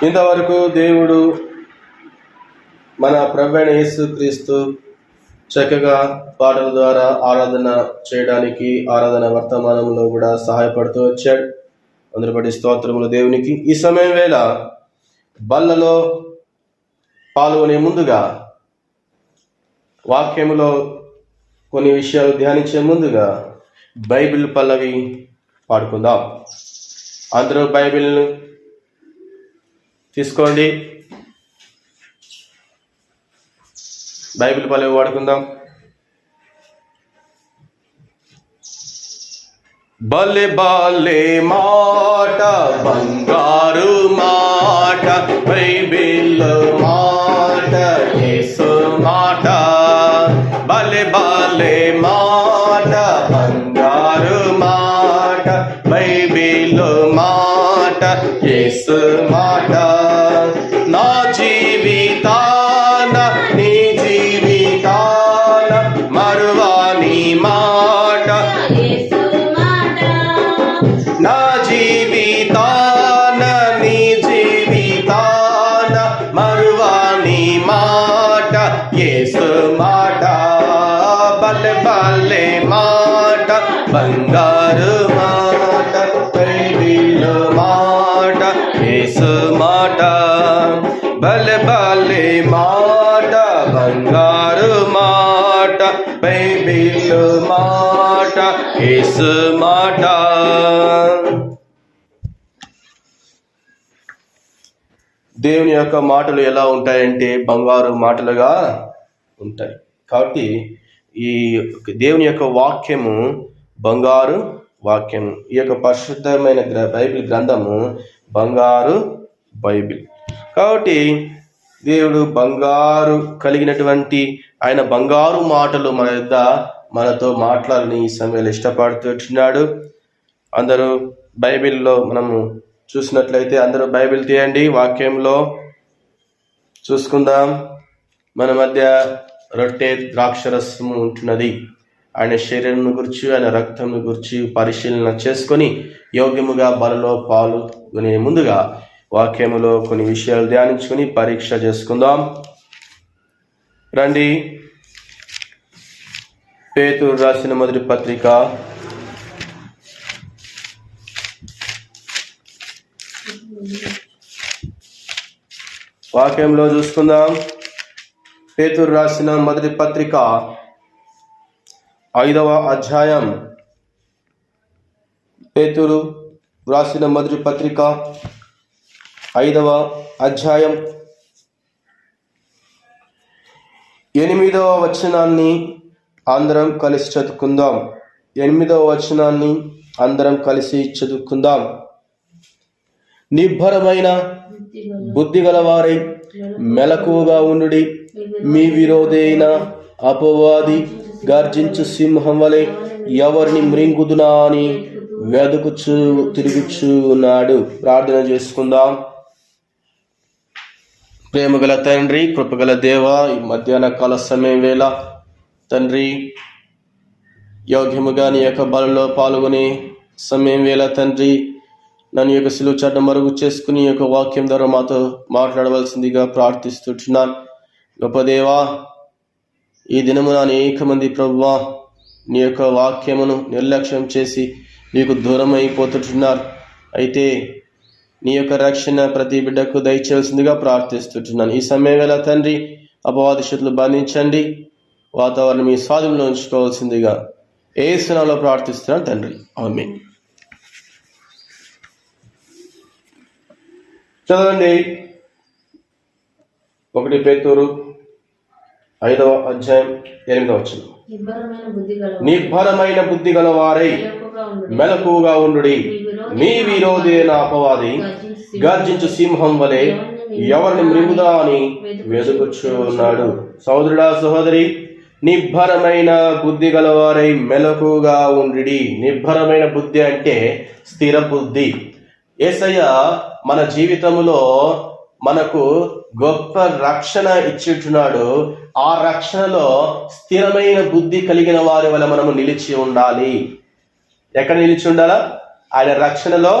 ఇంతవరకు దేవుడు మన ప్రభువైన యేసుక్రీస్తు చక్కగా పాటల ద్వారా ఆరాధన చేయడానికి ఆరాధన వర్తమానంలో కూడా సహాయపడుతూ వచ్చాడు. అందరి బట్టి స్తోత్రములు దేవునికి. ఈ సమయం వేళ బల్లలో పాల్గొనే ముందుగా వాక్యములో కొన్ని విషయాలు ధ్యానించే ముందుగా బైబిల్ పల్లవి పాడుకుందాం. అందరూ బైబిల్ను తీసుకోండి, బైబిల్ పల్లవి పాడుకుందాం. బలే బాలే మాట బంగారు మాట బైబిల్ మాట యేసు మాట. బలే బాలే మాట బంగారు మాట బైబిల్ మాట యేసు మాట. నా జీవితాన నీ జీవితాన మరువాని మాట. నా జీవితాన నీ జీవితాన మరువాని మాట యేసు మాట. బలే బలే మాట బంగారు మాట బైబిల్ మాట యేసు మాట. బలే బలే మాట బంగారు మాట బైబిల్ మాట యేసు మాట. దేవుని యొక్క మాటలు ఎలా ఉంటాయంటే బంగారు మాటలుగా ఉంటాయి. కాబట్టి ఈ దేవుని యొక్క వాక్యము బంగారు వాక్యము. ఈ యొక్క పరిశుద్ధమైన బైబిల్ గ్రంథము బంగారు బైబిల్. కాబట్టి దేవుడు బంగారు కలిగినటువంటి ఆయన బంగారు మాటలు మనతో మాట్లాడాలని ఈ సమయంలో ఇష్టపడుతున్నాడు. అందరూ బైబిల్లో మనము చూసినట్లయితే అందరూ బైబిల్ తీయండి, వాక్యంలో చూసుకుందాం. మన మధ్య రొట్టె ద్రాక్షరసము ఉంటున్నది. ఆయన శరీరం గురించి ఆయన రక్తం గురించి పరిశీలన చేసుకొని యోగ్యముగా బలలో పాల్గొనే ముందుగా వాక్యములో కొన్ని విషయాలు ధ్యానించుకొని పరీక్ష చేసుకుందాం. రండి, పేతురు రాసిన మొదటి పత్రిక 5వ చూసుకుందాం. పేతురు రాసిన మొదటి పత్రిక 5వ అధ్యాయం. పేతురు రాసిన మొదటి పత్రిక 5వ అధ్యాయం 8వ వచనాన్ని అందరం కలిసి చదువుకుందాం. 8వ వచనాన్ని అందరం కలిసి చదువుకుందాం. నిబ్బరమైన బుద్ధి గలవారై మెలకువగా ఉండుడి. మీ విరోధైన అపవాది గర్జించు సింహం వలె ఎవరిని మృంగుదునా అని వెదుకుచు తిరుగుచు ఉన్నాడు. ప్రార్థన చేసుకుందాం. ప్రేమగల తండ్రి, కృపగల దేవ, ఈ మధ్యాహ్న కాల సమయం వేళ తండ్రి యోగ్యముగా నీ యొక్క బలలో పాల్గొనే సమయం వేళ తండ్రి నన్ను యొక్క సిలువ చాటును మరుగు చేసుకుని యొక్క వాక్యం ద్వారా మాతో మాట్లాడవలసిందిగా ప్రార్థిస్తున్నాను. గొప్ప దేవా, ఈ దినమున అనేక మంది ప్రభువా నీ యొక్క వాక్యమును నిర్లక్ష్యం చేసి నీకు దూరం అయిపోతుంటున్నారు. అయితే నీ యొక్క రక్షణ ప్రతి బిడ్డకు దయచేయాల్సిందిగా ప్రార్థిస్తున్నాను. ఈ సమయం వేళ తండ్రి అపవాది శక్తులు బంధించండి, వాతావరణం మీ స్వాధీనంలో ఉంచుకోవాల్సిందిగా యేసు నామములో ప్రార్థిస్తున్నాను తండ్రి, ఆమేన్. చదవండి. 1 పేతురు 5వ అధ్యాయం 8వ వచనం. నిబ్బరమైన బుద్ధి గలవారై మెలకువగా ఉండుడి. మీ విరోధైన అపవాది గర్జించు సింహం వలె ఎవరిని మృంగుదా అని వెదుకుచూ ఉన్నాడు. సహోదరుడా, సహోదరి, నిబ్బరమైన బుద్ధి గలవారై మెలకువగా ఉండుడి. నిబ్బరమైన బుద్ధి అంటే స్థిర బుద్ధి. యేసయ్య మన జీవితంలో మనకు గొప్ప రక్షణ ఇచ్చుచున్నాడు. ఆ రక్షణలో స్థిరమైన బుద్ధి కలిగిన వారి వల్ల మనము నిలిచి ఉండాలి. ఎక్కడ నిలిచి ఉండాలా? ఆయన రక్షణలో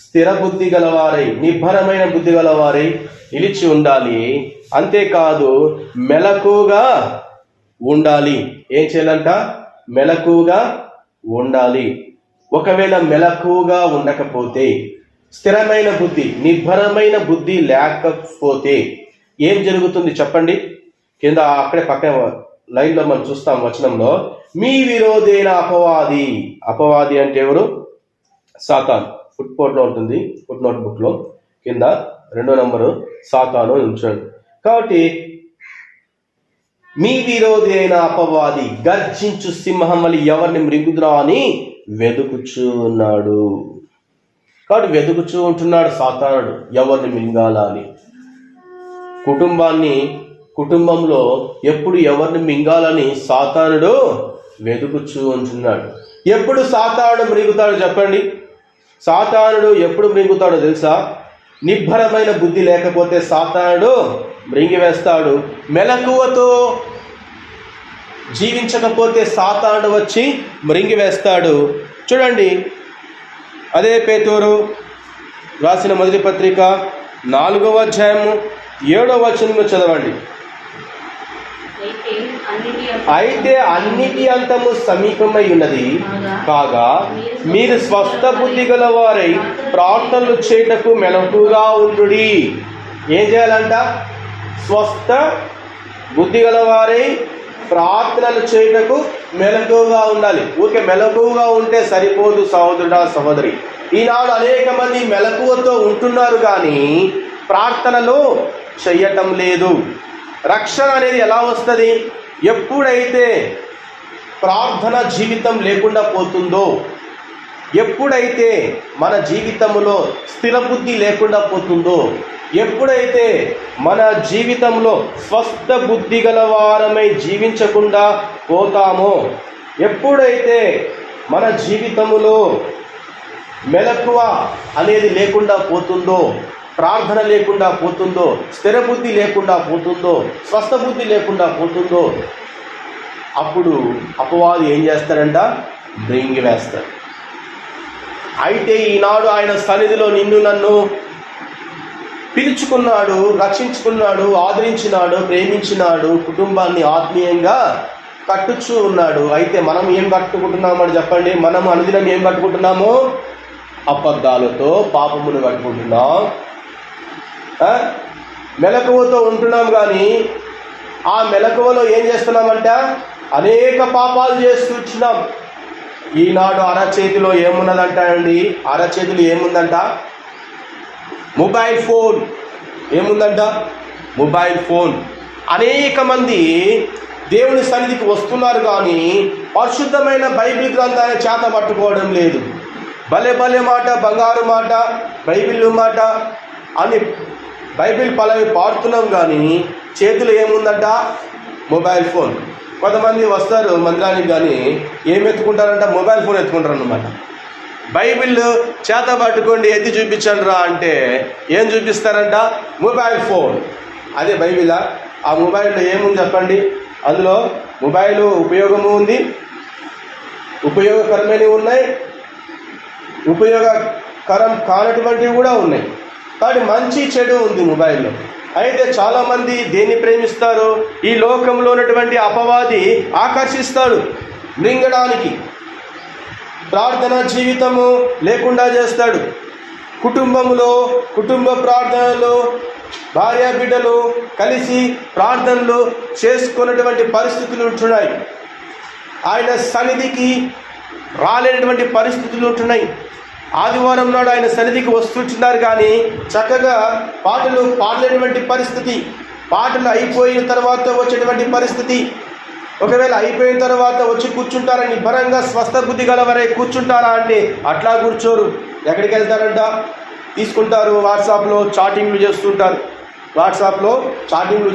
స్థిర బుద్ధి గలవారై, నిబ్బరమైన బుద్ధి గలవారై నిలిచి ఉండాలి. అంతేకాదు మెలకుగా ఉండాలి. ఏం చేయాలంట? మెలకుగా ఉండాలి. ఒకవేళ మెలకుగా ఉండకపోతే, స్థిరమైన బుద్ధి, నిబ్బరమైన బుద్ధి లేకపోతే ఏం జరుగుతుంది చెప్పండి? కింద అక్కడే పక్కన లైన్లో మనం చూస్తాం వచనంలో, మీ విరోధైన అపవాది. అపవాది అంటే ఎవరు? సాతాను. ఫుట్నోట్లో ఉంటుంది, ఫుట్నోట్ బుక్లో కింద 2వ నంబరు సాతాను ఉంచండి. కాబట్టి మీ విరోధి అయిన అపవాది గర్జించు సింహం వలె ఎవరిని మృంగుదురా అని వెతుకుచూ ఉన్నాడు. కాబట్టి వెతుకుచూ ఉంటున్నాడు సాతానుడు ఎవరిని మింగాలా అని. కుటుంబంలో ఎప్పుడు ఎవరిని మింగాలని సాతానుడు వెతుకుచూ ఉంటున్నాడు. ఎప్పుడు సాతానుడు మృంగుతాడు చెప్పండి? సాతానుడు ఎప్పుడు మృంగుతాడో తెలుసా? నిబ్బరమైన బుద్ధి లేకపోతే సాతానుడు మృంగివేస్తాడు. మెలకువతో జీవించకపోతే సాతానుడు వచ్చి మృంగివేస్తాడు. చూడండి, అదే పేతురు రాసిన మొదటి పత్రిక 4వ అధ్యాయము 7వ వచనంలో చదవండి. అయితే అన్నిటి అంతము సమీపమై ఉన్నది కాగా మీరు స్వస్థ బుద్ధి గలవారై ప్రార్థనలు చేయుటకు మెలకుగా ఉండుడి. ఏం చేయాలంట? స్వస్థ బుద్ధి గలవారై ప్రార్థనలు చేయుటకు మెలకుగా ఉండాలి. ఊరికే మెలకుగా ఉంటే సరిపోదు సహోదరుడా, సహోదరి. ఈనాడు అనేక మంది మెలకువతో ఉంటున్నారు కానీ ప్రార్థనలు చెయ్యటం లేదు. రక్షణ అనేది ఎలా వస్తుంది? ఎప్పుడైతే ప్రార్థన జీవితం లేకుండా పోతుందో, ఎప్పుడైతే మన జీవితంలో స్థిరబుద్ధి లేకుండా పోతుందో, ఎప్పుడైతే మన జీవితంలో స్వస్థ బుద్ధి గలవారమై జీవించకుండా పోతామో, ఎప్పుడైతే మన జీవితంలో మెలకువ అనేది లేకుండా పోతుందో, ప్రార్థన లేకుండా పోతుందో, స్థిర బుద్ధి లేకుండా పోతుందో, స్వస్థ బుద్ధి లేకుండా పోతుందో, అప్పుడు అపవాది ఏం చేస్తాడంట? మృంగివేస్తాడు. అయితే ఈనాడు ఆయన సన్నిధిలో నిన్ను నన్ను పిలుచుకున్నాడు, రక్షించుకున్నాడు, ఆదరించినాడు, ప్రేమించినాడు, కుటుంబాన్ని ఆత్మీయంగా కట్టుచూ ఉన్నాడు. అయితే మనం ఏం కట్టుకుంటున్నామని చెప్పండి? మనం అనుదినం ఏం కట్టుకుంటున్నాము? అబద్ధాలతో పాపమును కట్టుకుంటున్నాం. మెలకువతో ఉంటున్నాం కానీ ఆ మెలకువలో ఏం చేస్తున్నామంట? అనేక పాపాలు చేస్తున్నాం. ఈనాడు అరచేతిలో ఏమున్నదంట అండి? అరచేతిలో ఏముందంట? Mobile phone. ఏముందంట? Mobile phone. అనేక మంది దేవుని సన్నిధికి వస్తున్నారు కానీ పరిశుద్ధమైన బైబిల్ గ్రంథాన్ని చేత పట్టుకోవడం లేదు. భలే భలే మాట, బంగారు మాట, బైబిల్ మాట అని బైబిల్ పలవి పాడుతున్నాం కానీ చేతిలో ఏముందంట? Mobile phone. కొంతమంది వస్తారు మందిరానికి కానీ ఏం ఎత్తుకుంటారంట? మొబైల్ ఫోన్ ఎత్తుకుంటారు అన్నమాట. బైబిల్ చేత పట్టుకోండి, ఎత్తి చూపించండి రా అంటే ఏం చూపిస్తారంట? Mobile phone. అదే బైబిలా? ఆ మొబైల్లో ఏముంది చెప్పండి? అందులో మొబైల్ ఉపయోగము ఉంది, ఉపయోగకరమైనవి ఉన్నాయి, ఉపయోగకరం కానటువంటివి కూడా ఉన్నాయి. కాబట్టి మంచి చెడు ఉంది మొబైల్లో. అయితే చాలామంది దేన్ని ప్రేమిస్తారు? ఈ లోకంలో ఉన్నటువంటి అపవాది ఆకర్షిస్తాడు మృంగడానికి. ప్రార్థన జీవితము లేకుండా చేస్తాడు. కుటుంబ ప్రార్థనలు, భార్య బిడ్డలు కలిసి ప్రార్థనలు చేసుకున్నటువంటి పరిస్థితులు ఉంటున్నాయి. ఆయన సన్నిధికి రాలేనటువంటి పరిస్థితులు ఉంటున్నాయి. ఆదివారం నాడు ఆయన సన్నిధికి వస్తుంటున్నారు కానీ చక్కగా పాటలు పాడలేనటువంటి పరిస్థితి, పాటలు అయిపోయిన తర్వాత వచ్చేటువంటి పరిస్థితి. ఒకవేళ అయిపోయిన తర్వాత వచ్చి కూర్చుంటారని నిబ్బరంగా స్వస్థ బుద్ధి గలవరై కూర్చుంటారా అంటే అట్లా కూర్చోరు. ఎక్కడికి వెళ్తారంట? తీసుకుంటారు, వాట్సాప్లో చాటింగ్లు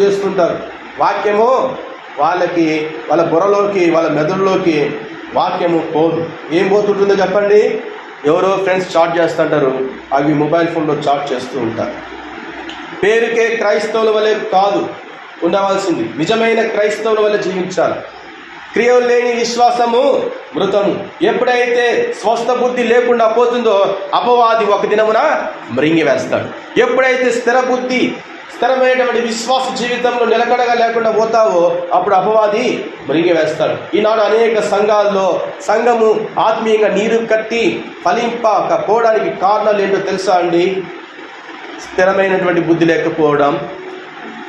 చేస్తుంటారు. వాక్యము వాళ్ళకి, వాళ్ళ బుర్రలోకి, వాళ్ళ మెదడులోకి వాక్యము పోదు. ఏం పోతుంటుందో చెప్పండి? ఎవరో ఫ్రెండ్స్ చాట్ చేస్తుంటారు, అవి మొబైల్ ఫోన్లో చాట్ చేస్తూ ఉంటారు. పేరుకే క్రైస్తవుల వలె కాదు ఉండవలసింది, నిజమైన క్రైస్తవుల వల్ల జీవించాలి. క్రియలు లేని విశ్వాసము మృతము. ఎప్పుడైతే స్వస్థ బుద్ధి లేకుండా పోతుందో అపవాది ఒక దినమున మృంగి వేస్తాడు. ఎప్పుడైతే స్థిరమైనటువంటి విశ్వాస జీవితంలో నిలకడగా లేకుండా పోతావో అప్పుడు అపవాది మృంగి వేస్తాడు. ఈనాడు అనేక సంఘాల్లో సంఘము ఆత్మీయంగా నీరు కట్టి ఫలింపకపోవడానికి కారణాలు ఏంటో తెలుసా అండి? స్థిరమైనటువంటి బుద్ధి లేకపోవడం,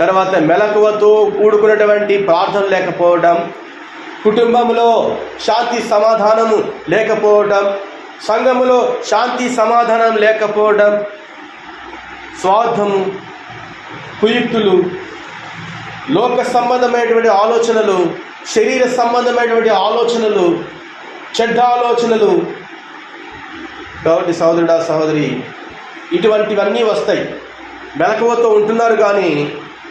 తర్వాత మెలకువతో కూడుకున్నటువంటి ప్రార్థన లేకపోవడం, కుటుంబంలో శాంతి సమాధానము లేకపోవడం, సంఘములో శాంతి సమాధానం లేకపోవడం, స్వార్థము, కుయుక్తులు, లోక సంబంధమైనటువంటి ఆలోచనలు, శరీర సంబంధమైనటువంటి ఆలోచనలు, చెడ్డ ఆలోచనలు. కాబట్టి సహోదరుడా సహోదరి, ఇటువంటివన్నీ వస్తాయి. మెలకువతో ఉంటున్నారు కానీ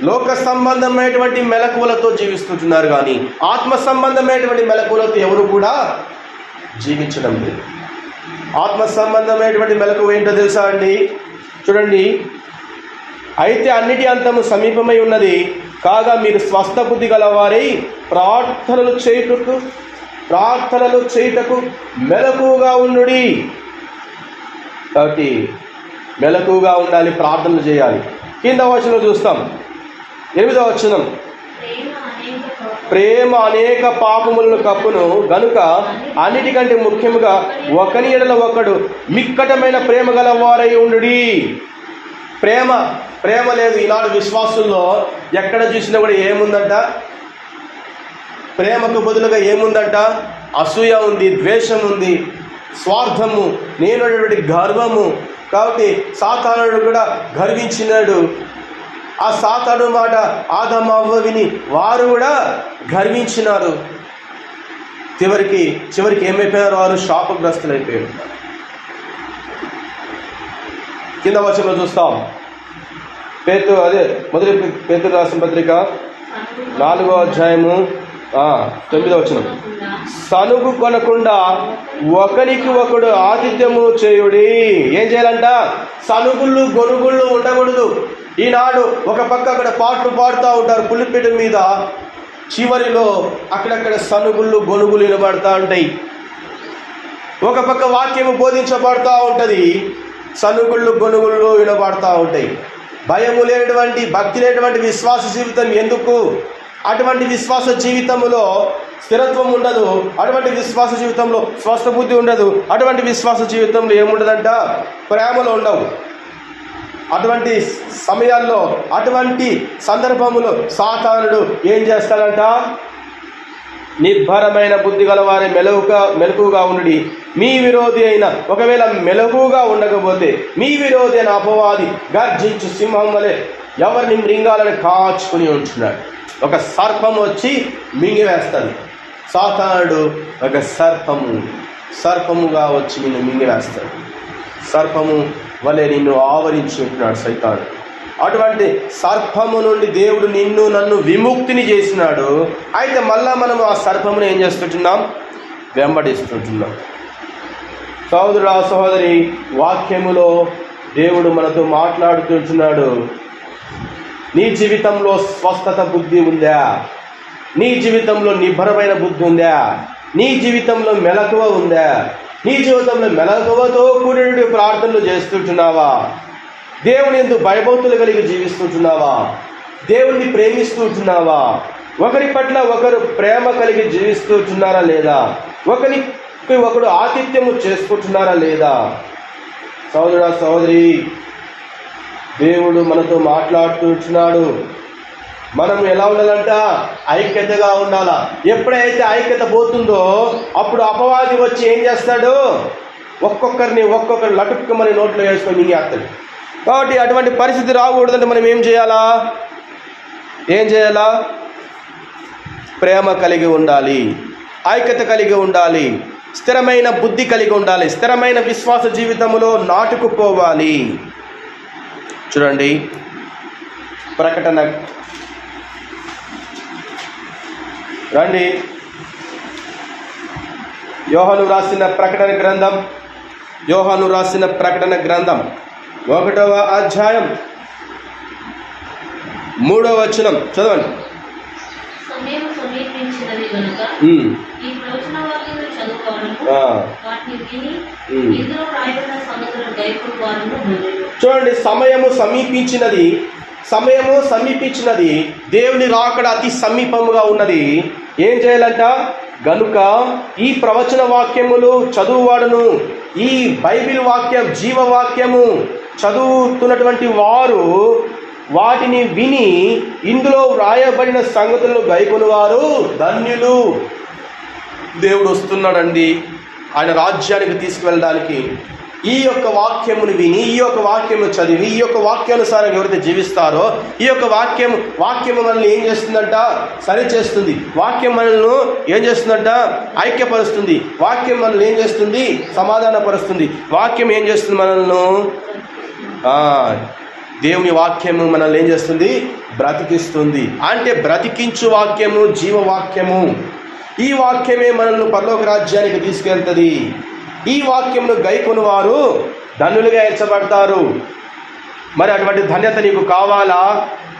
లోక సంబంధమైనటువంటి మెలకువలతో జీవిస్తుంటున్నారు కానీ ఆత్మ సంబంధమైనటువంటి మెలకువలతో ఎవరు కూడా జీవించడం లేదు. ఆత్మ సంబంధమైనటువంటి మెలకువ ఏంటో తెలుసా అండి? చూడండి, అయితే అన్నిటి అంతము సమీపమై ఉన్నది, కాగా మీరు స్వస్థ బుద్ధి గలవారై ప్రార్థనలు చేయుటకు మెలకువగా ఉండుడి. కాబట్టి మెలకువగా ఉండాలి, ప్రార్థనలు చేయాలి. కింద వచనం చూస్తాం, 8వ వచనం, ప్రేమ అనేక పాపములను కప్పును గనుక అన్నిటికంటే ముఖ్యముగా ఒకని ఎడల ఒకడు మిక్కటమైన ప్రేమ గలవారై ఉండుడి. ప్రేమ లేదు ఈనాడు విశ్వాసుల్లో. ఎక్కడ చూసినా కూడా ఏముందంట? ప్రేమకు బదులుగా ఏముందంట? అసూయ ఉంది, ద్వేషం ఉంది, స్వార్థము, నేనటువంటి గర్వము. కాబట్టి సాతానుడు కూడా గర్వించినాడు. ఆ సాతాను మాట ఆదమ అవ్వ విని వారు కూడా గర్వించినారు. చివరికి ఏమైపోయారు? వారు శాపగ్రస్తులైపోయారు. కింద వచనంలో చూస్తాం, మొదటి పేతురు రాసిన పత్రిక 4వ అధ్యాయము 9వ వచనం, సనుగు కొనకుండా ఒకరికి ఒకడు ఆతిథ్యము చేయుడి. ఏం చేయాలంట? సనుగుళ్ళు గొనుగుళ్ళు ఉండకూడదు. ఈనాడు ఒక పక్క అక్కడ పాటలు పాడుతూ ఉంటారు పులిపేట మీద, చివరిలో అక్కడక్కడ సనుగుళ్ళు గొనుగులు వినబడుతూ ఉంటాయి. ఒక పక్క వాక్యము బోధించబడుతూ ఉంటుంది, సనుగుళ్ళు గొనుగుళ్ళు వినబడుతూ ఉంటాయి. భయము లేనటువంటి, భక్తి లేనటువంటి విశ్వాస జీవితం ఎందుకు? అటువంటి విశ్వాస జీవితంలో స్థిరత్వం ఉండదు. అటువంటి విశ్వాస జీవితంలో స్వస్థ బుద్ధి ఉండదు. అటువంటి విశ్వాస జీవితంలో ఏముండదంట? ప్రేమలో ఉండవు. అటువంటి సమయాల్లో, అటువంటి సందర్భములో సాతానుడు ఏం చేస్తాడంట? నిర్భరమైన బుద్ధి గలవారి మెలకుగా ఉండి మీ విరోధి అయిన, ఒకవేళ మెలకుగా ఉండకపోతే మీ విరోధి అయిన అపవాది గర్జించు సింహం వలె ఎవరిని మృంగాలని కాచుకుని ఉంటున్నాడు. ఒక సర్పము వచ్చి మింగివేస్తాడు. సాతానుడు ఒక సర్పముగా వచ్చి నిన్ను మింగివేస్తాడు. సర్పము వలె నిన్ను ఆవరించి ఉంటున్నాడు సైతానుడు. అటువంటి సర్పము నుండి దేవుడు నిన్ను నన్ను విముక్తిని చేసినాడు. అయితే మళ్ళా మనము ఆ సర్పమును ఏం చేస్తుంటున్నాం? వెంబడిస్తుంటున్నాం. సహోదరుడా సహోదరి, వాక్యములో దేవుడు మనతో మాట్లాడుతుంటున్నాడు. నీ జీవితంలో స్వస్థత బుద్ధి ఉందా? నీ జీవితంలో నిబ్బరమైన బుద్ధి ఉందా? నీ జీవితంలో మెలకువ ఉందా? నీ జీవితంలో మెలకువతో కూడిన ప్రార్థనలు చేస్తుంటున్నావా? దేవుని యందు భయభక్తులు కలిగి జీవిస్తుంటున్నావా? దేవుణ్ణి ప్రేమిస్తుంటున్నావా? ఒకరి పట్ల ఒకరు ప్రేమ కలిగి జీవిస్తుంటున్నారా లేదా? ఒకరికి ఒకరు ఆతిథ్యము చేసుకుంటున్నారా లేదా? సహోదరా సహోదరి, దేవుడు మనతో మాట్లాడుతుంటున్నాడు. మనం ఎలా ఉండాలంట? ఐక్యతగా ఉండాలా. ఎప్పుడైతే ఐక్యత పోతుందో అప్పుడు అపవాది వచ్చి ఏం చేస్తాడు? ఒక్కొక్కరు లటుక్కమని నోట్లో వేసుకొని మింగేస్తాడు. కాబట్టి అటువంటి పరిస్థితి రాకూడదంటే మనం ఏం చేయాలా? ప్రేమ కలిగి ఉండాలి, ఐక్యత కలిగి ఉండాలి, స్థిరమైన బుద్ధి కలిగి ఉండాలి, స్థిరమైన విశ్వాస జీవితంలో నాటుకుపోవాలి. చూడండి, ప్రకటన రండి, యోహాను రాసిన ప్రకటన గ్రంథం 1వ అధ్యాయం 3వ వచనం చదవండి. సమీపించినది కనుక ఈ ప్రవచన వాక్యములు చదువుకోవడము వాటిని విని ఇందులో రాయబడిన సంగతులను గైకొను వారును ధన్యులు. చూడండి, సమయము సమీపించినది, దేవుని రాకడ అతి సమీపముగా ఉన్నది. ఏం చేయాలంట? గనుక ఈ ప్రవచన వాక్యములు చదువువాడును, ఈ బైబిల్ వాక్యం జీవవాక్యము చదువుతున్నటువంటి వారు వాటిని విని ఇందులో వ్రాయబడిన సంగతులను గైకొను వారు ధన్యులు. దేవుడు వస్తున్నాడండి ఆయన రాజ్యానికి తీసుకువెళ్ళడానికి. ఈ యొక్క వాక్యమును విని, ఈ యొక్క వాక్యము చదివి, ఈ యొక్క వాక్యానుసారంగా ఎవరైతే జీవిస్తారో, ఈ యొక్క వాక్యము మనల్ని ఏం చేస్తుందంట? సరి చేస్తుంది. వాక్యం మనల్ని ఏం చేస్తుందంట? ఐక్యపరుస్తుంది. వాక్యం మనల్ని ఏం చేస్తుంది? సమాధానపరుస్తుంది. వాక్యం ఏం చేస్తుంది? మనల్ని దేవుని వాక్యము మనల్ని ఏం చేస్తుంది? బ్రతికిస్తుంది. అంటే బ్రతికించు వాక్యము జీవవాక్యము. ఈ వాక్యమే మనల్ని పరలోక రాజ్యానికి తీసుకెళ్తుంది. ఈ వాక్యమును గైకొను వారు ధన్యులుగా ఎంచబడతారు. మరి అటువంటి ధన్యత నీకు కావాలా?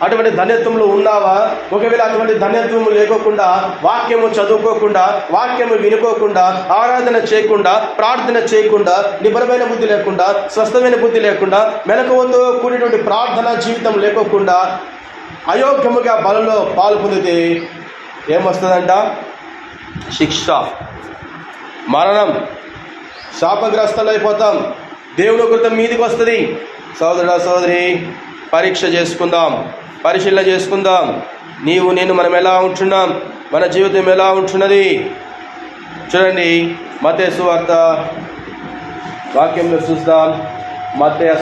అటువంటి ధన్యత్వంలో ఉన్నావా? ఒకవేళ అటువంటి ధన్యత్వము లేకోకుండా, వాక్యము చదువుకోకుండా, వాక్యము వినుకోకుండా, ఆరాధన చేయకుండా, ప్రార్థన చేయకుండా, నిబరమైన బుద్ధి లేకుండా, స్వస్థమైన బుద్ధి లేకుండా, మెలకువతో కూడినటువంటి ప్రార్థనా జీవితం లేకోకుండా అయోగ్యముగా బలలో పాలు పొందితే ఏమొస్తుందంట? శిక్ష, మరణం, శాపగ్రస్తలైపోతాం. దేవుని కృతం మీదికి వస్తుంది. సోదరుడా సోదరి, పరీక్ష చేసుకుందాం, పరిశీలన చేసుకుందాం. నీవు నేను మనం ఎలా ఉంటున్నాం? మన జీవితం ఎలా ఉంటున్నది? చూడండి, మత్తయి సువార్త వాక్యంలో చూద్దాం. మత్తయి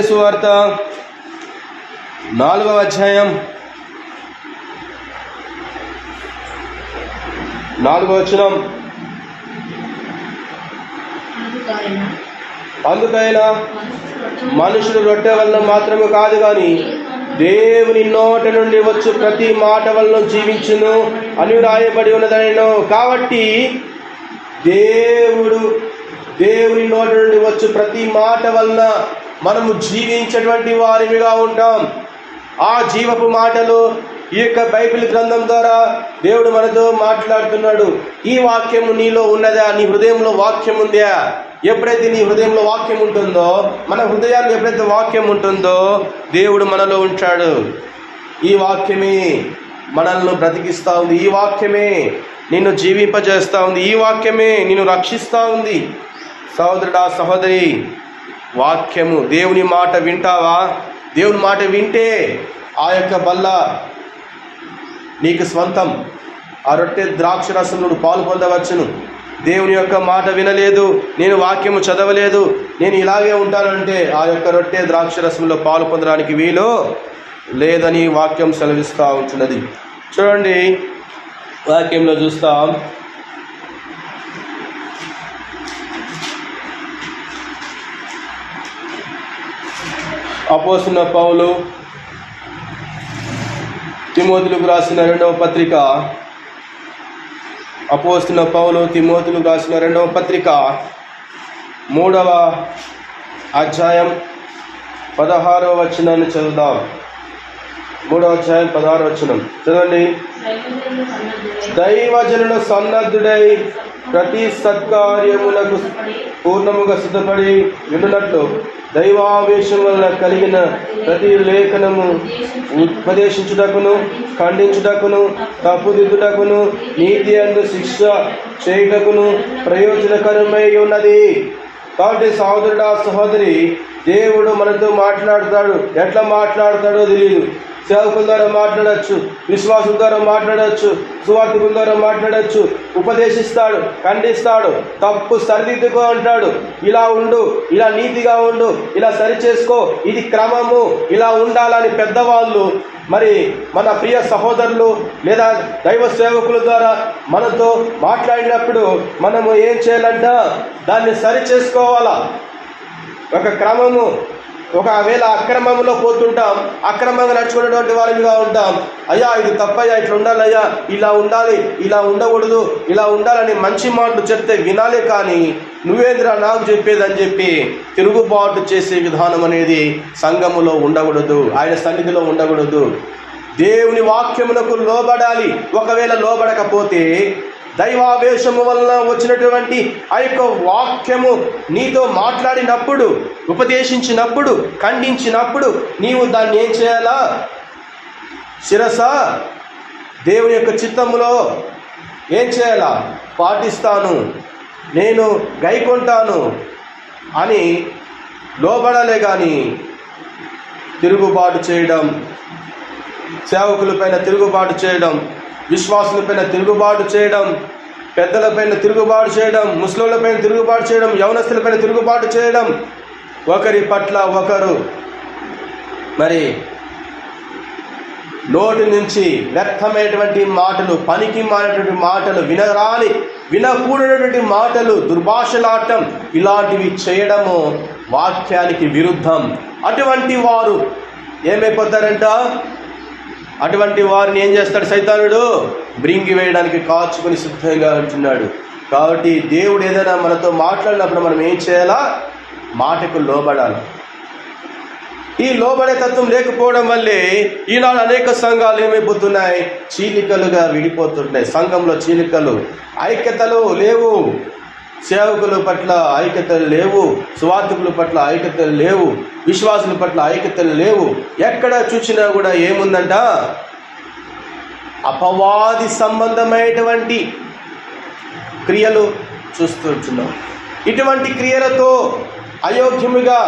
సువార్త 4వ అధ్యాయం 4వ వచనం. అందుకైనా మనుషుడు రొట్టె వలన మాత్రమే కాదు కానీ దేవుని నోట నుండి వచ్చు ప్రతి మాట వలన జీవించును అని రాయబడి ఉన్నదనెను. కాబట్టి దేవుని నోట నుండి వచ్చు ప్రతి మాట వలన మనము జీవించేటువంటి వారిగా ఉంటాం. ఆ జీవపు మాటలు ఈ యొక్క బైబిల్ గ్రంథం ద్వారా దేవుడు మనతో మాట్లాడుతున్నాడు. ఈ వాక్యము నీలో ఉన్నదా? నీ హృదయంలో వాక్యం ఉందా? ఎప్పుడైతే నీ హృదయంలో వాక్యం ఉంటుందో, మన హృదయాల్లో ఎప్పుడైతే వాక్యం ఉంటుందో దేవుడు మనలో ఉంటాడు. ఈ వాక్యమే మనల్ని బ్రతికిస్తూ ఉంది. ఈ వాక్యమే నిన్ను జీవింపజేస్తూ ఉంది. ఈ వాక్యమే నిన్ను రక్షిస్తూ ఉంది. సహోదరుడా సహోదరి, వాక్యము, దేవుని మాట వింటావా? దేవుని మాట వింటే ఆ యొక్క బల్ల నీకు స్వంతం. ఆ రొట్టె ద్రాక్ష రసంలో పాలు పొందవచ్చును. దేవుని యొక్క మాట వినలేదు, నేను వాక్యము చదవలేదు, నేను ఇలాగే ఉంటానంటే ఆ యొక్క రొట్టె ద్రాక్ష రసంలో పాలు పొందడానికి వీలు లేదని వాక్యం సెలవిస్తూ ఉంటున్నది. చూడండి, వాక్యంలో చూస్తాం. అపోస్తలుడైన పౌలు తిమోతిలకు రాసిన 2వ పత్రిక. అపోస్తలుడైన పౌలు తిమోతిలకు రాసిన 2వ పత్రిక 3వ అధ్యాయం 16వ వచనాన్ని చదువుదాం. 3వ అధ్యాయం 16వ వచనం చదవండి. దైవజనుల సన్నద్ధుడై ప్రతి సత్కార్యములకు పూర్ణముగా సిద్ధపడి ఉండునట్లు దైవావేశం వలన కలిగిన ప్రతి లేఖనము ఉపదేశించుటకును, ఖండించుటకును, తప్పుదిద్దుటకును, నీతి అందు శిక్ష చేయుటకును ప్రయోజనకరమై ఉన్నది. కాబట్టి సహోదరుడా సహోదరి, దేవుడు మనతో మాట్లాడతాడు. ఎట్లా మాట్లాడతాడో తెలియదు. సేవకుల ద్వారా మాట్లాడచ్చు, విశ్వాసుల ద్వారా మాట్లాడచ్చు, సువార్తికుల ద్వారా మాట్లాడచ్చు. ఉపదేశిస్తాడు, ఖండిస్తాడు, తప్పు సరిదిద్దుకో అంటాడు. ఇలా ఉండు, ఇలా నీతిగా ఉండు, ఇలా సరి చేసుకో, ఇది క్రమము, ఇలా ఉండాలని పెద్దవాళ్ళు మరి మన ప్రియ సహోదరులు లేదా దైవ సేవకుల ద్వారా మనతో మాట్లాడినప్పుడు మనము ఏం చేయాలంట? దాన్ని సరి చేసుకోవాలా. ఒక క్రమము, ఒకవేళ అక్రమంలో పోతుంటాం, అక్రమంగా నడుచుకున్నటువంటి వారిగా ఉంటాం. అయ్యా ఇది తప్పయ్యా, ఇట్లా ఉండాలి, అయ్యా ఇలా ఉండాలి, ఇలా ఉండకూడదు, ఇలా ఉండాలని మంచి మాటలు చెప్తే వినాలి. కానీ నువ్వేంద్రా నాకు చెప్పేదని చెప్పి తిరుగుబాటు చేసే విధానం అనేది సంఘములో ఉండకూడదు, ఆయన సన్నిధిలో ఉండకూడదు. దేవుని వాక్యమునకు లోబడాలి. ఒకవేళ లోబడకపోతే దైవావేశము వలన వచ్చినటువంటి ఆ యొక్క వాక్యము నీతో మాట్లాడినప్పుడు, ఉపదేశించినప్పుడు, ఖండించినప్పుడు నీవు దాన్ని ఏం చేయాలా? శిరస దేవుని యొక్క చిత్తములో ఏం చేయాలా? పాటిస్తాను, నేను గైకొంటాను అని లోబడాలే. కానీ తిరుగుబాటు చేయడం, సేవకులపైన తిరుగుబాటు చేయడం, విశ్వాసులపైన తిరుగుబాటు చేయడం, పెద్దలపైన తిరుగుబాటు చేయడం, ముస్లింలపైన తిరుగుబాటు చేయడం, యవనస్తులపైన తిరుగుబాటు చేయడం, ఒకరి పట్ల ఒకరు మరి నోటి నుంచి వ్యర్థమైనటువంటి మాటలు, పనికి మారినటువంటి మాటలు, వినకూడనటువంటి మాటలు, దుర్భాషలాడటం, ఇలాంటివి చేయడము వాక్యానికి విరుద్ధం. అటువంటి వారు ఏమైపోతారంట? అటువంటి వారిని ఏం చేస్తాడు సైతానుడు? బ్రింగి వేయడానికి కాచుకొని సిద్ధంగా ఉంటున్నాడు. కాబట్టి దేవుడు ఏదైనా మనతో మాట్లాడినప్పుడు మనం ఏం చేయాలా? మాటకు లోబడాలి. ఈ లోబడే తత్వం లేకపోవడం వల్లే ఈనాడు అనేక సంఘాలు ఏమైపోతున్నాయి? చీలికలుగా విడిపోతున్నాయి. సంఘంలో చీలికలు, ఐక్యతలు లేవు. సేవకుల పట్ల ఐక్యతలు లేవు, సువార్థకుల పట్ల ఐక్యతలు లేవు, విశ్వాసుల పట్ల ఐక్యతలు లేవు. ఎక్కడ చూసినా కూడా ఏముందంట? అపవాది సంబంధమైనటువంటి క్రియలు చూస్తున్నాం. ఇటువంటి క్రియలతో అయోగ్యముగా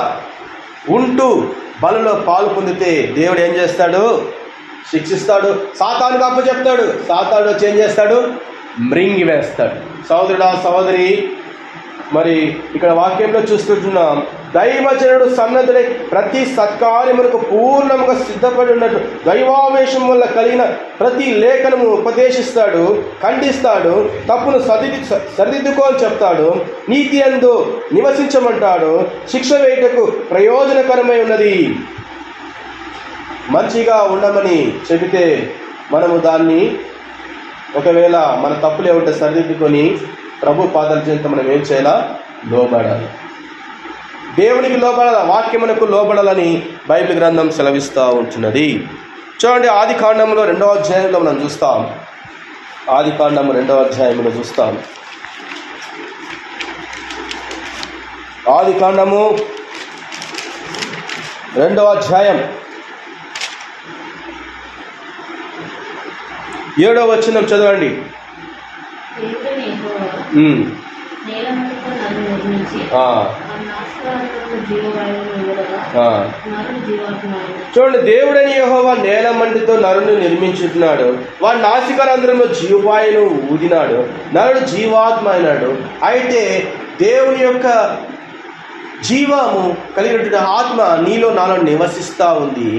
ఉంటూ బలలో పాలు పొందితే దేవుడు ఏం చేస్తాడు? శిక్షిస్తాడు. సాతానుకు అప్పచెప్తాడు. సాతానుడు వచ్చి ఏం చేస్తాడు? మ్రింగి వేస్తాడు. సహోదరుడా, సహోదరి, మరి ఇక్కడ వాక్యంలో చూస్తుంటున్నాం, దైవజనుడు సన్నద్ధుడై ప్రతి సత్కార్యమునకు పూర్ణముగా సిద్ధపడి ఉన్నట్టు దైవావేశం వల్ల కలిగిన ప్రతి లేఖనము ఉపదేశిస్తాడు, ఖండిస్తాడు, తప్పును సరిదిద్దుకో అని చెప్తాడు, నీతి యందు నివసించమంటాడు, శిక్ష వేయుటకు ప్రయోజనకరమై ఉన్నది. మంచిగా ఉండమని చెబితే మనము దాన్ని, ఒకవేళ మన తప్పులు ఏమంటే సరిదిద్దుకొని ప్రభు పాదాల చెంత మనం ఏం చేయాలా? లోబడాలి. దేవునికి లోబడాలి, వాక్యమునకు లోబడాలని బైబిల్ గ్రంథం సెలవిస్తూ ఉంటున్నది. చూడండి, ఆది కాండములో 2వ అధ్యాయంలో మనం చూస్తాం. ఆది కాండము 2వ అధ్యాయంలో చూస్తాం. ఆది కాండము 2వ అధ్యాయం 7వ వచనం చదవండి. చూడండి, దేవుడని యెహోవా నేల మంటితో నరుని నిర్మించుతున్నాడు, వాడి నాసికారంధ్రంలో జీవవాయువును ఊదినాడు, నరుడు జీవాత్మ అయినాడు. అయితే దేవుని యొక్క జీవము కలిగినటువంటి ఆత్మ నీలో నాలో నివసిస్తూ ఉంది.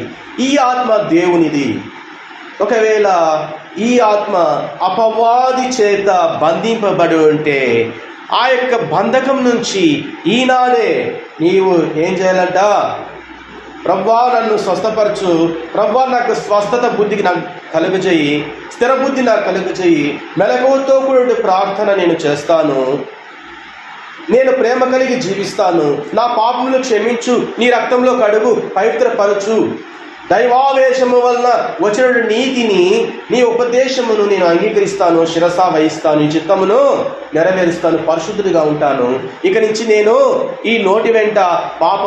ఈ ఆత్మ దేవునిది. ఒకవేళ ఈ ఆత్మ అపవాది చేత బంధింపబడి ఉంటే ఆ యొక్క బంధకం నుంచి ఈనాడే నీవు ఏం చేయాలంట? ప్రభువా నన్ను స్వస్థపరచు, ప్రభువా నాకు స్వస్థత బుద్ధికి నాకు కలుగజేయి, స్థిర బుద్ధి నాకు కలుగజేయి, మెలకువతో కూడిన ప్రార్థన నేను చేస్తాను, నేను ప్రేమ కలిగి జీవిస్తాను, నా పాపములు క్షమించు, నీ రక్తంలో కడుగు, పవిత్రపరచు, దైవావేశము వలన వచ్చిన నీతిని, నీ ఉపదేశమును నేను అంగీకరిస్తాను, శిరస వహిస్తాను, ఈ చిత్తమును నెరవేరుస్తాను, పరిశుద్ధుడిగా ఉంటాను. ఇక నుంచి నేను ఈ నోటి వెంట పాప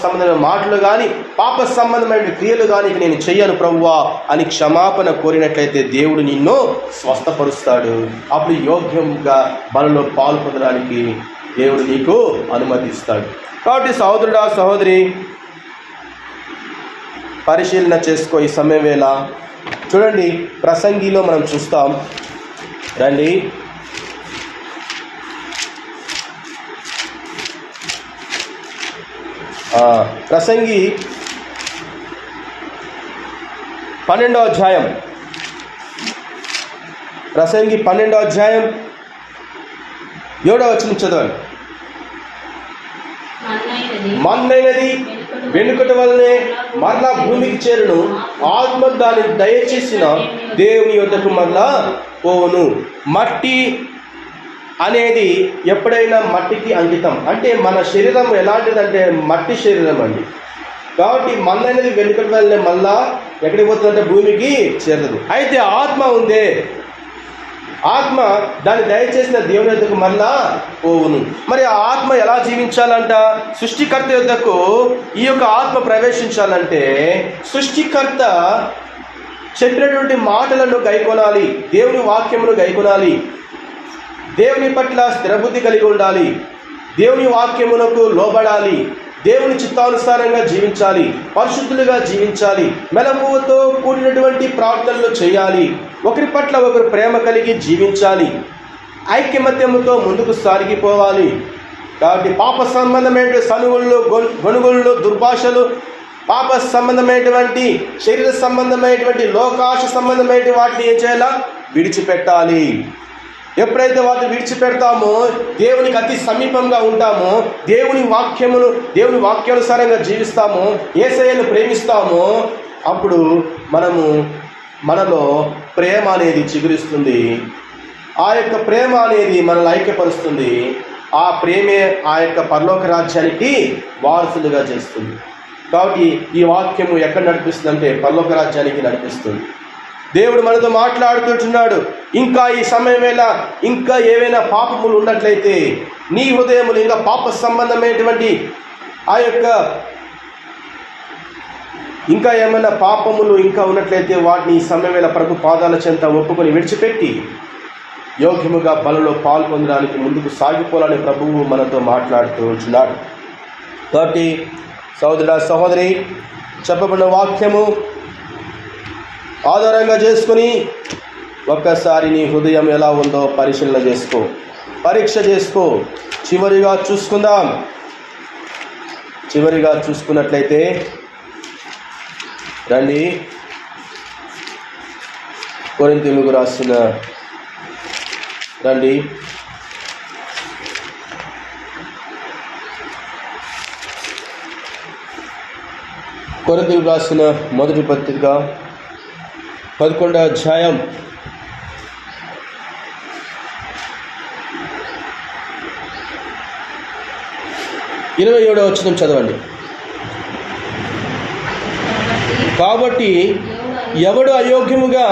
సంబంధమైన మాటలు కానీ, పాప సంబంధమైన క్రియలు కానీ ఇక నేను చెయ్యను ప్రభువా అని క్షమాపణ కోరినట్లయితే దేవుడు నిన్ను స్వస్థపరుస్తాడు. అప్పుడు యోగ్యంగా బలలో పాలు పొందడానికి దేవుడు నీకు అనుమతిస్తాడు. కాబట్టి సహోదరుడా, సహోదరి, పరిశీలన చేసుకో ఈ సమయం వేళ. చూడండి, ప్రసంగిలో మనం చూస్తాం. రండి, ప్రసంగి 12వ అధ్యాయం, ప్రసంగి 12వ అధ్యాయం 7వ వచనం చదవండి. మన్నైనది వెనుకటి వల్లనే మరలా భూమికి చేరును. ఆత్మ దాన్ని దయచేసిన దేవుని యొద్దకు మరలా పోవును. మట్టి అనేది ఎప్పుడైనా మట్టికి అంకితం. అంటే మన శరీరం ఎలాంటిదంటే మట్టి శరీరం అండి. కాబట్టి మన అనేది వెనుకటి వల్లనే మళ్ళా ఎక్కడికి పోతుందంటే భూమికి చేరదు. అయితే ఆత్మ ఉందే, ఆత్మ దాన్ని దయచేసిన దేవుని యొద్దకు మరలా పోవును. మరి ఆ ఆత్మ ఎలా జీవించాలంట? సృష్టికర్త యొద్దకు ఈ యొక్క ఆత్మ ప్రవేశించాలంటే సృష్టికర్త చెప్పినటువంటి మాటలను గైకొనాలి, దేవుని వాక్యమును గైకొనాలి, దేవుని పట్ల స్థిరబుద్ధి కలిగి ఉండాలి, దేవుని వాక్యమునకు లోబడాలి, దేవుని చిత్తానుసారంగా జీవించాలి, పరిశుద్ధులుగా జీవించాలి, మెలకువతో కూడినటువంటి ప్రార్థనలు చేయాలి, ఒకరి పట్ల ఒకరు ప్రేమ కలిగి జీవించాలి, ఐక్యమత్యముతో ముందుకు సాగిపోవాలి. కాబట్టి పాప సంబంధమైన సనుగుళ్ళు, గొనుగుళ్ళు, దుర్భాషలు, పాప సంబంధమైనటువంటి శరీర సంబంధమైనటువంటి లోకాశ సంబంధమైన వాటిని ఏం చేయాలా? విడిచిపెట్టాలి. ఎప్పుడైతే వాటిని విడిచిపెడతామో, దేవునికి అతి సమీపంగా ఉంటామో, దేవుని వాక్యానుసారంగా జీవిస్తామో, యేసయ్యను ప్రేమిస్తామో, అప్పుడు మనలో ప్రేమ అనేది చిగురిస్తుంది. ఆ యొక్క ప్రేమ అనేది మనల్ని ఐక్యపరుస్తుంది. ఆ ప్రేమే ఆ యొక్క పరలోక రాజ్యానికి వారసులుగా చేస్తుంది. కాబట్టి ఈ వాక్యము ఎక్కడ నడిపిస్తుంది అంటే పరలోక రాజ్యానికి నడిపిస్తుంది. దేవుడు మనతో మాట్లాడుతుంటున్నాడు. ఇంకా ఈ సమయం వేళ ఇంకా ఏవైనా పాపములు ఉన్నట్లయితే, నీ హృదయములు ఇంకా పాప సంబంధమైనటువంటి ఆ యొక్క ఇంకా ఏమైనా పాపములు ఇంకా ఉన్నట్లయితే వాటిని ఈ సమయం వేళ ప్రభు పాదాల చెంత ఒప్పుకొని విడిచిపెట్టి యోగ్యముగా బలలో పాల్పొందడానికి ముందుకు సాగిపోవాలని ప్రభువు మనతో మాట్లాడుతూ ఉంటున్నాడు. కాబట్టి సహోదరుడా, సహోదరి, చెప్పబడిన వాక్యము ఆధారంగా చేసుకుని ఒక్కసారి నీ హృదయం ఎలా ఉందో పరిశీలన చేసుకో, పరీక్ష చేసుకో. చివరిగా చూసుకుందాం. చివరిగా చూసుకున్నట్లయితే రండి, కొరింథీయులకు రాసిన కొరింథీయులకు రాసిన మొదటి పత్రిక 11వ అధ్యాయం 27వ వచనం చదవండి. కాబట్టి ఎవడు అయోగ్యముగా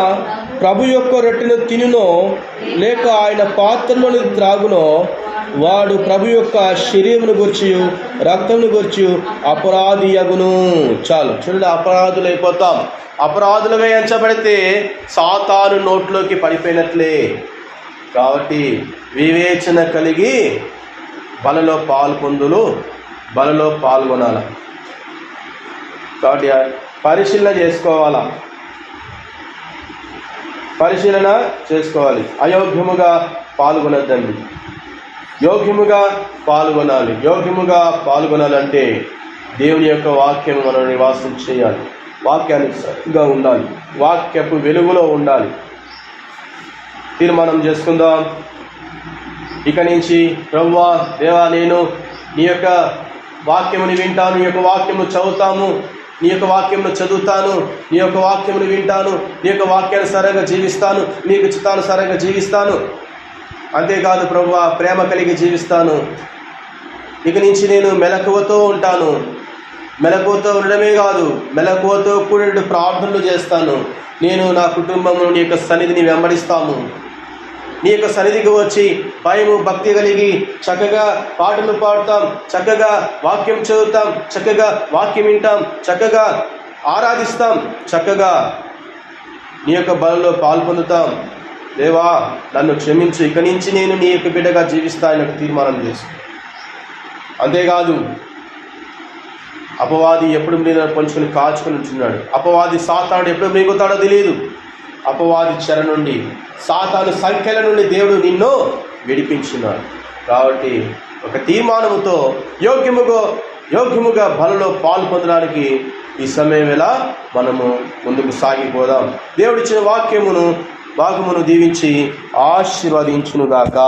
ప్రభు యొక్క రొట్టెను తినునో లేక ఆయన పాత్రలోని త్రాగునో వాడు ప్రభు యొక్క శరీరమును గురించి రక్తమును గురించి అపరాధి అగును. చాలు చూడండి, అపరాధులు అయిపోతాం. అపరాధులుగా ఎంచబడితే సాతాను నోట్లోకి పడిపోయినట్లే. కాబట్టి వివేచన కలిగి బలలో బలలో పాల్గొనాలి. కాబట్టి పరిశీలన చేసుకోవాలి. అయోగ్యముగా పాల్గొనద్దండి, యోగ్యముగా పాల్గొనాలి. యోగ్యముగా పాల్గొనాలంటే దేవుని యొక్క వాక్యం మనం నివాసం చేయాలి, వాక్యానుసారంగా ఉండాలి, వాక్యపు వెలుగులో ఉండాలి. తీర్మానం చేసుకుందాం. ఇక నుంచి ప్రభువా, దేవా, నేను నీ యొక్క వాక్యముని వింటాను, నీ యొక్క వాక్యమును చదువుతాము, నీ యొక్క వాక్యమును చదువుతాను, నీ యొక్క వాక్యమును వింటాను, నీ యొక్క వాక్యానుసారంగా జీవిస్తాను, నీకు చిత్తానుసారంగా జీవిస్తాను. అంతేకాదు ప్రభువా, ప్రేమ కలిగి జీవిస్తాను. ఇక నుంచి నేను మెలకువతో ఉంటాను. మెలకువతో ఉండడమే కాదు, మెలకువతో కూడిన ప్రార్థనలు చేస్తాను. నేను నా కుటుంబంలో నీ యొక్క సన్నిధిని వెంబడిస్తాము. నీ యొక్క సన్నిధికి వచ్చి భయము భక్తి కలిగి చక్కగా పాటలు పాడుతాం, చక్కగా వాక్యం చదువుతాం, చక్కగా వాక్యం వింటాం, చక్కగా ఆరాధిస్తాం, చక్కగా నీ యొక్క బలలో పాల్పొందుతాం. దేవా, నన్ను క్షమించు, ఇక నుంచి నేను నీ యొక్క బిడ్డగా జీవిస్తానని తీర్మానం చేసు. అంతేకాదు, అపవాది ఎప్పుడు మీరు పంచుకొని కాచుకొని ఉంటున్నాడు. అపవాది సాతానుడు ఎప్పుడు మిగుతాడో తెలియదు. అపవాది చెర నుండి, సాతాను సంఖ్యల నుండి దేవుడు నిన్ను విడిపించున్నాడు. కాబట్టి ఒక తీర్మానముతో యోగ్యముగా బలలో పాల్పొందడానికి ఈ సమయం ఎలా మనము ముందుకు సాగిపోదాం. దేవుడిచ్చిన వాక్యమును భాగమును దీవించి ఆశీర్వదించునుగాక.